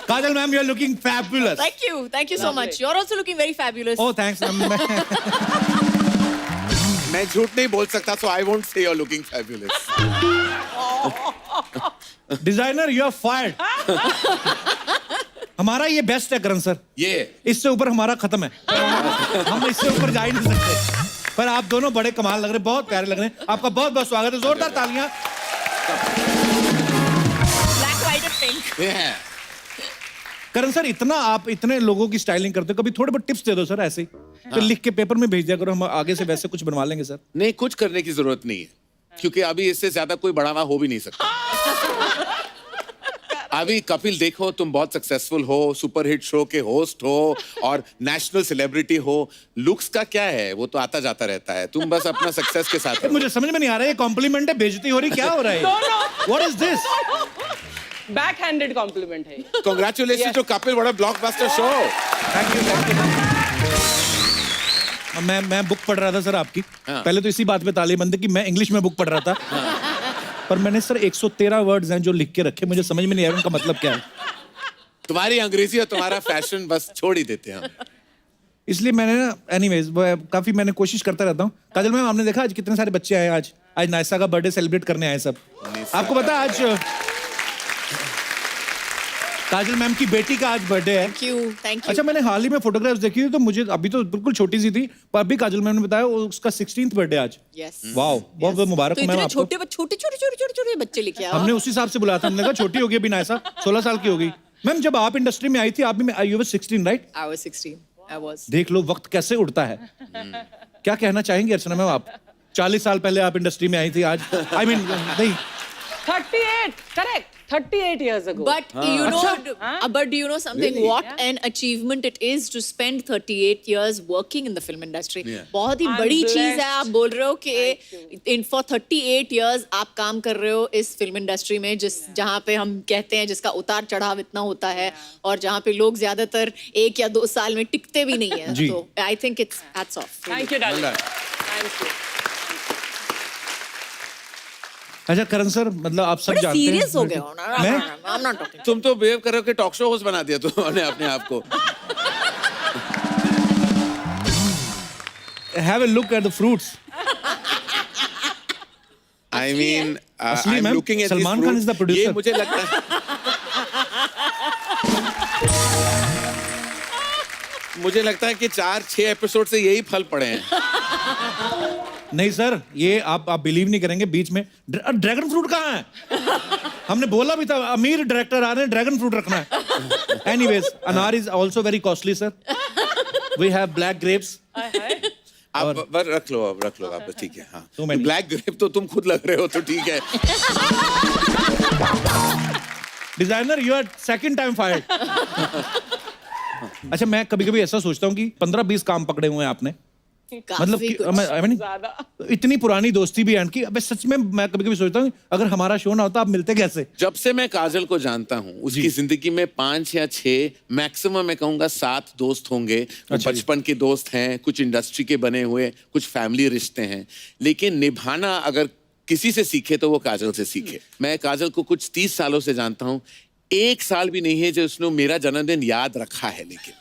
Kajal ma'am, you are looking fabulous. Thank you so much. You're also looking very fabulous. Oh thanks ma'am. मैं झूठ नहीं बोल सकता, so I won't say you're looking fabulous. Designer, you are fired. हमारा ये best है करण sir, ये इससे ऊपर हमारा खत्म है। हम इससे ऊपर जा ही नहीं सकते। पर आप दोनों बड़े कमाल लग रहे हैं, बहुत प्यारे लग रहे हैं। आपका बहुत बहुत स्वागत है, जोरदार तालियां। Black, white and pink. yeah. Karan sir, आप इतने लोगों की स्टाइलिंग करते हो, कभी थोड़े बहुत टिप्स दे दो सर, ऐसे ही तो लिख के पेपर में भेज दिया करो, हम आगे से वैसे कुछ बनवा लेंगे सर। नहीं, कुछ करने की जरूरत नहीं है, क्योंकि अभी इससे ज्यादा कोई बढ़ावा हो भी नहीं सकता। अभी कपिल देखो, तुम बहुत सक्सेसफुल हो, सुपरहिट शो के होस्ट हो और नेशनल सेलिब्रिटी हो। लुक्स का क्या है, वो तो आता जाता रहता है, तुम बस अपना सक्सेस के साथ। मुझे समझ में नहीं आ रहा है, ये कॉम्प्लीमेंट है, बेइज्जती हो रही, क्या हो रहा है? What is this? Backhanded compliment है। Congratulation to Kapil, what a blockbuster show. Thank you. मैं बुक पढ़ रहा था सर आपकी। पहले तो इसी बात पे ताली बंद कि मैं इंग्लिश में बुक पढ़ रहा था। पर मैंने सर 113 वर्ड्स हैं जो लिख के रखे, मुझे समझ में नहीं आया उनका मतलब क्या है। तुम्हारी अंग्रेजी और तुम्हारा फैशन बस छोड़ ही देते हैं हम। इसलिए मैंने ना, एनीवेज, काफी मैंने कोशिश करता रहता हूँ। काजल मैम, आपने देखा आज कितने सारे बच्चे आए? आज नायसा का बर्थडे सेलिब्रेट करने आए सब। आपको पता है आज काजल मैम की बेटी का आज बर्थडे है। Thank you. अच्छा, मैंने हाल ही में फोटोग्राफ्स देखी थी, तो मुझे अभी तो बिल्कुल छोटी सी थी, पर अभी काजल मैम ने बताया उसका 16th बर्थडे आज। Yes. वाओ, बहुत बहुत मुबारक तो हो मैम इतने आपको। छोटे बच्चे लेके आओ। हमने उसी हिसाब से बुलाया था, हमने कहा छोटी होगी अभी नायसा, 16 साल की होगी। मैम, जब आप इंडस्ट्री में आई थी, आप भी you were 16, right? I was 16. I was. देख लो वक्त कैसे उड़ता है। क्या कहना चाहेंगे अर्चना मैम आप? 40 साल पहले आप इंडस्ट्री में आई थी, आज आई मीन नहीं 38, correct. 38 years ago. But you know, but do you know something? Really? What an achievement it is to spend 38 years working in the film industry. Yeah. बहुत ही I'm बड़ी चीज है। blessed. आप बोल रहे हो कि for 38 years आप काम कर रहे हो इस फिल्म इंडस्ट्री में, जहाँ पे हम कहते हैं जिसका उतार चढ़ाव इतना होता है, और जहाँ पे लोग ज्यादातर 1 या 2 साल में टिकते भी नहीं है। जी। तो I think it's hats off. Thank you, darling. Thank you. अच्छा करण सर, मतलब आप सब बड़े जानते हैं। सीरियस हो गए हो ना? मैं? I'm not talking. तुम तो बिहेव कर रहे हो कि टॉक शो होस्ट बना दिया तुमने अपने आप को। Have a look at the fruits. I mean, असली I'm ma'am, looking at Salman these Khan is the fruits. producer. ये मुझे लगता है मुझे लगता है कि 4-6 एपिसोड से यही फल पड़े हैं। नहीं सर, ये आप बिलीव नहीं करेंगे, बीच में ड्रैगन फ्रूट कहाँ है? हमने बोला भी था, अमीर डायरेक्टर आ रहे हैं, ड्रैगन फ्रूट रखना है। Anyways, anar is also very costly sir. We have black grapes. आप बस रख लो आप, ठीक है। हाँ, तो मैं- ब्लैक ग्रेप तो तुम खुद लग रहे हो, तो ठीक है। Designer, you are second time fired. अच्छा, मैं कभी कभी ऐसा सोचता हूँ कि 15-20 काम पकड़े हुए हैं आपने, मतलब काफी कि, कुछ। I mean, इतनी पुरानी दोस्ती भी है कि अबे सच में मैं कभी कभी सोचता हूँ अगर हमारा शो ना होता, आप मिलते कैसे? जब से मैं काजल को जानता हूँ, उसकी जिंदगी में 5 या 6 मैक्सिमम मैं कहूँगा 7 दोस्त होंगे। अच्छा जी। बचपन के दोस्त हैं, कुछ इंडस्ट्री के बने हुए, कुछ फैमिली रिश्ते हैं, लेकिन निभाना अगर किसी से सीखे तो वो काजल से सीखे। मैं काजल को कुछ 30 सालों से जानता हूँ, 1 साल भी नहीं है जो उसने मेरा जन्मदिन याद रखा है, लेकिन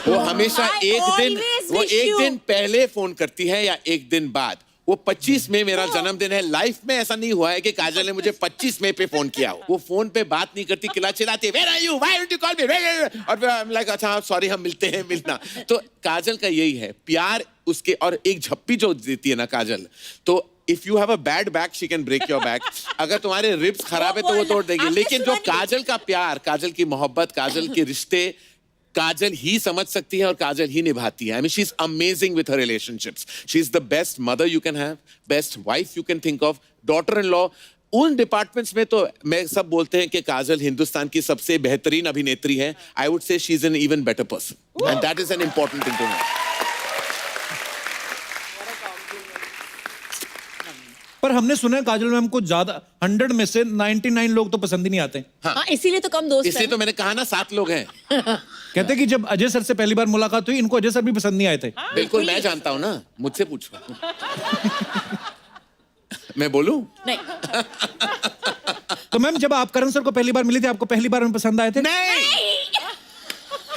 वो हमेशा एक दिन पहले फोन करती है या 1 दिन बाद। वो 25 मई मेरा जन्मदिन है, लाइफ में ऐसा नहीं हुआ है कि काजल ने मुझे 25 मई पे फोन किया हो। वो फोन पे बात नहीं करती, चिल्लाती है, Where are you? Why don't you call me? और I'm like, अच्छा सॉरी, हम मिलते हैं, मिलना। तो काजल का यही है प्यार उसके, और एक झप्पी जो देती है ना काजल, तो if you have a bad back she can break your back. अगर तुम्हारे रिब्स खराब है तो वो तोड़ देगी, लेकिन जो काजल का प्यार, काजल की मोहब्बत, काजल के रिश्ते काजल ही समझ सकती है और काजल ही निभाती है। I mean, she's amazing with her relationships. She's the best mother you can have, best wife you can think of, daughter-in-law. उन डिपार्टमेंट्स में तो मैं सब बोलते हैं कि काजल हिंदुस्तान की सबसे बेहतरीन अभिनेत्री है। I would say she's an even better person, and that is an important thing to know. पर हमने सुना है काजल मैम को ज्यादा 100 में से 99 लोग तो पसंद ही नहीं आते। हाँ, इसीलिए तो कम दोस्त इसलिए हैं। तो मैंने कहा ना 7 लोग हैं। कहते कि जब अजय सर से पहली बार मुलाकात हुई, इनको अजय सर भी पसंद नहीं आए थे। बिल्कुल, मैं जानता हूं ना, मुझसे पूछो। मैं बोलूं? नहीं। तो मैम जब आप करण सर को पहली बार मिली थी, आपको पहली बार में पसंद आए थे? नहीं,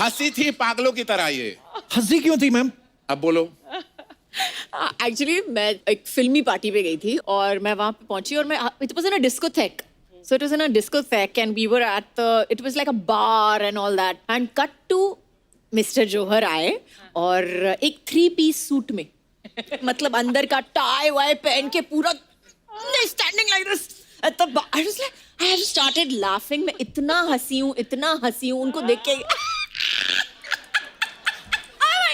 हंसी थी पागलों की तरह ये। हंसी क्यों थी मैम? अब बोलो। एक्चुअली मैं एक फिल्मी पार्टी पे गई थी और मैं वहां पे पहुंची और मैं it was in a discotheque. So it was in a discotheque and we were at it was like a bar and all that. And cut to Mr. Johar आए और एक 3-piece सूट में, मतलब अंदर का टाई वाई पहन के पूरा standing like this at the bar. I was like, I have started laughing. मैं इतना हंसी हूँ उनको देख के.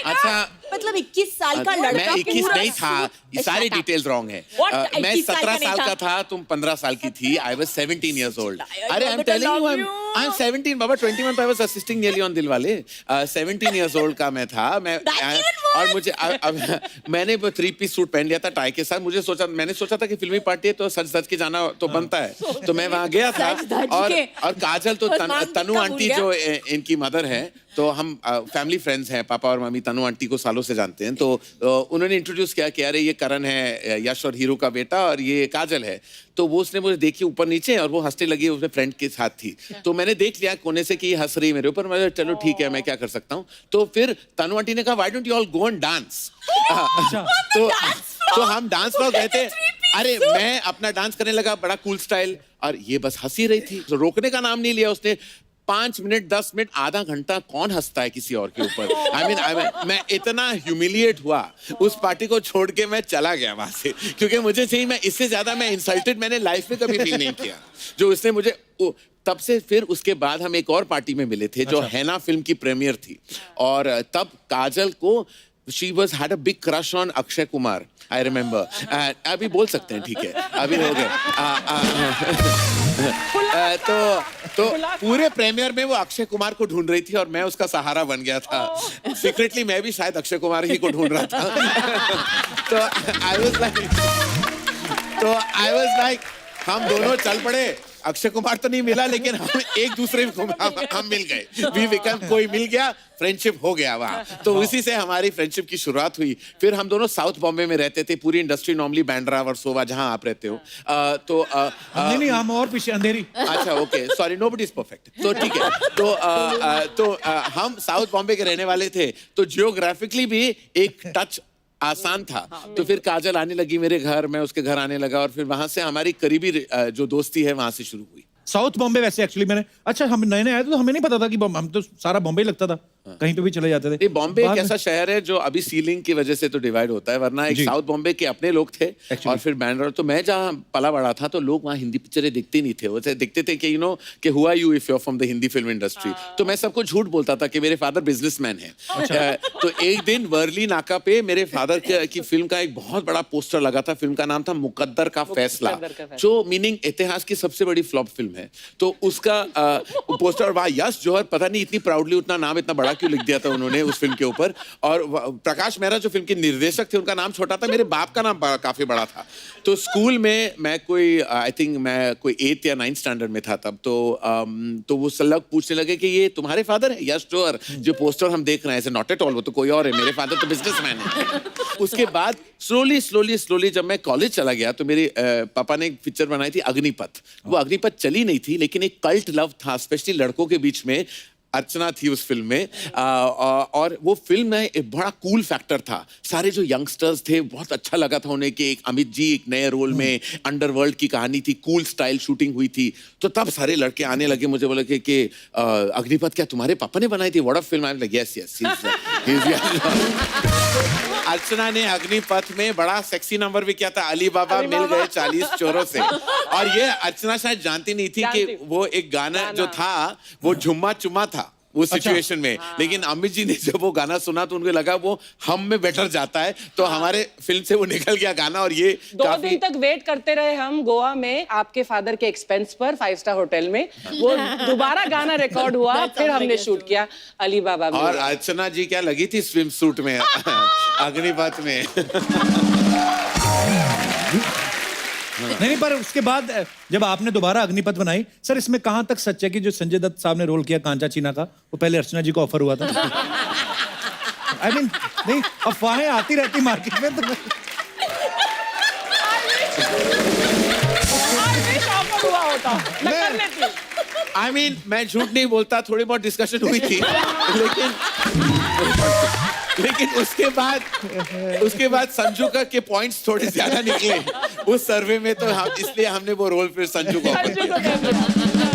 अच्छा, मतलब 21 साल का लड़का मैं 21 पूरा नहीं था, ये सारी Shut up. डिटेल्स रॉन्ग है। What? मैं 21 17 नहीं साल था? का था, तुम 15 साल की थी। I was 17 years old. अरे I'm better telling you, love you. I'm 17 Baba, 21 I was assisting nearly on Dilwale. 17 years old का मैं था, मैं That's even worse. और मुझे अब मैंने वो 3-piece सूट पहन लिया था टाई के साथ। मैंने सोचा था कि फिल्मी पार्टी है तो सज के जाना तो बनता है, तो मैं वहाँ गया था। सज-धज और के। काजल तो और मांग तनु टिक्का आंटी भूल जो इनकी मदर है, तो हम फैमिली फ्रेंड्स हैं, पापा और मम्मी तनु आंटी को सालों से जानते हैं। तो उन्होंने इंट्रोड्यूस किया कि अरे ये करण है, यश और हीरो का बेटा, और ये काजल है। तो वो उसने मुझे देखी ऊपर नीचे और वो हंसने लगी, उसमें फ्रेंड के साथ थी। तो मैंने देख लिया कोने से कि ये हंस रही मेरे ऊपर। मैं चलो ठीक है, मैं क्या कर सकता हूँ। तो फिर तनु आंटी ने कहा why don't you all go and dance. तो हम डांस पर गए थे। अरे मैं अपना डांस करने लगा, बड़ा कूल स्टाइल, और ये बस हंसी रही थी। तो रोकने का नाम नहीं लिया उसने। 5 मिनट, 10 मिनट, आधा घंटा कौन हंसता है किसी और के ऊपर। I mean, मैं इतना ह्यूमिलिएट हुआ, उस पार्टी को छोड़ के मैं चला गया वहां से, क्योंकि मुझे चाहिए, मैं इससे ज्यादा मैं इंसल्टेड मैंने लाइफ में कभी फील नहीं किया जो उसने मुझे। तब से फिर उसके बाद हम एक और पार्टी में मिले थे जो हैना फिल्म की प्रीमियर थी, और तब काजल को she was had a big crush on Akshay Kumar, I remember. अभी बोल सकते हैं, ठीक है, अभी हो गए। तो पूरे प्रीमियर में वो अक्षय कुमार को ढूंढ रही थी और मैं उसका सहारा बन गया था। सीक्रेटली मैं भी शायद अक्षय कुमार ही को ढूंढ रहा था। तो I was like हम दोनों चल पड़े। अक्षय कुमार तो नहीं मिला, लेकिन हम एक दूसरे को हम मिल गए। वी बिकम, कोई मिल गया, फ्रेंडशिप हो गया वहाँ। तो उसी से हमारी फ्रेंडशिप की शुरुआत हुई। फिर हम दोनों साउथ बॉम्बे में रहते थे, पूरी इंडस्ट्री नॉर्मली बांद्रा वर्सोवा जहाँ आप रहते हो। नहीं, हम और पीछे अंधेरी। अच्छा, okay, sorry, nobody is perfect. तो ठीक है, तो हम साउथ बॉम्बे के रहने वाले थे, तो जियोग्राफिकली भी एक टच आसान था। तो फिर काजल आने लगी मेरे घर, मैं उसके घर आने लगा, और फिर वहां से हमारी करीबी जो दोस्ती है वहां से शुरू हुई। साउथ बॉम्बे वैसे एक्चुअली मैंने, अच्छा हम नए नए आए थे तो हमें नहीं पता था कि हम तो सारा बॉम्बे ही लगता था, कहीं पे भी चले जाते थे। बॉम्बे एक ऐसा शहर है जो अभी सीलिंग की वजह से तो डिवाइड होता है, वरना एक साउथ बॉम्बे के अपने लोग थे और फिर बैंड्रा। तो मैं जहाँ पला बड़ा था तो लोग वहाँ हिंदी पिक्चरें देखते नहीं थे, वो देखते थे कि कि who are you if you are from the Hindi film industry. तो मैं सबको झूठ बोलता था कि मेरे फादर बिजनेसमैन है। तो एक दिन वर्ली नाका पे मेरे फादर की फिल्म का एक बहुत बड़ा पोस्टर लगा था। फिल्म का नाम था मुकद्दर का फैसला, जो मीनिंग इतिहास की सबसे बड़ी फ्लॉप फिल्म है। तो उसका पोस्टर, वाह, यश जौहर पता नहीं इतनी प्राउडली उतना नाम इतना बड़ा क्यों लिख दिया था उन्होंने उस फिल्म के ऊपर। और प्रकाश मेहरा जो फिल्म के निर्देशक थे, उनका नाम छोटा था, मेरे बाप का नाम काफी बड़ा था। तो स्कूल में मैं कोई आई थिंक मैं कोई 8th या 9th स्टैंडर्ड में था तब। तो वो लोग पूछने लगे कि ये तुम्हारे फादर है यश जौहर, जो पोस्टर हम देख रहे हैं? ऐसे नॉट एट ऑल, वो तो कोई और है, मेरे फादर तो बिजनेसमैन है। उसके बाद स्लोली जब मैं कॉलेज चला गया तो मेरे पापा ने एक पिक्चर बनाई थी अग्निपथ। वो अग्निपथ चली नहीं थी, लेकिन एक कल्ट लव था, स्पेशली लड़कों के बीच में। अर्चना थी उस फिल्म में, और वो फिल्म में एक बड़ा कूल फैक्टर था। सारे जो यंगस्टर्स थे, बहुत अच्छा लगा था उन्हें कि एक अमित जी एक नए रोल में, अंडरवर्ल्ड की कहानी थी, कूल स्टाइल शूटिंग हुई थी। तो तब सारे लड़के आने लगे मुझे, बोले कि अग्निपथ क्या तुम्हारे पापा ने बनाई थी? What a film. I am like yes Archana ने अग्निपथ में बड़ा सेक्सी नंबर भी किया था, अली बाबा मिल गए 40 चोरों से। और ये अर्चना शायद जानती नहीं थी कि वो एक गाना जो था वो झुम्मा चुम्मा था उस सिचुएशन में। लेकिन अमित जी ने जब वो गाना सुना तो उनको लगा वो हम में बेटर जाता है, तो हमारे फिल्म से वो निकल गया गाना। और ये 2 दिन तक वेट करते रहे हम गोवा में, आपके फादर के एक्सपेंस पर 5 स्टार होटल में। वो दोबारा गाना रिकॉर्ड हुआ, फिर हमने शूट किया अली बाबा में। और अर्चना जी क्या लगी थी स्विम सूट में अग्निपथ में। नहीं, पर उसके बाद जब आपने दोबारा अग्निपथ बनाई, सर इसमें कहां तक सच है कि जो संजय दत्त साहब ने रोल किया कांचा चीना का, वो पहले अर्चना जी को ऑफर हुआ था? आई मीन, नहीं, अफवाहें आती रहती मार्केट में, तो ऑफर हुआ होता। मैं कर लेती हूँ। I mean, मैं झूठ नहीं बोलता, थोड़ी बहुत डिस्कशन हुई थी, लेकिन उसके बाद संजू का के पॉइंट्स थोड़े ज्यादा निकले उस सर्वे में, तो हम इसलिए हमने वो रोल फिर संजू को offer संजू किया। को कर दिया।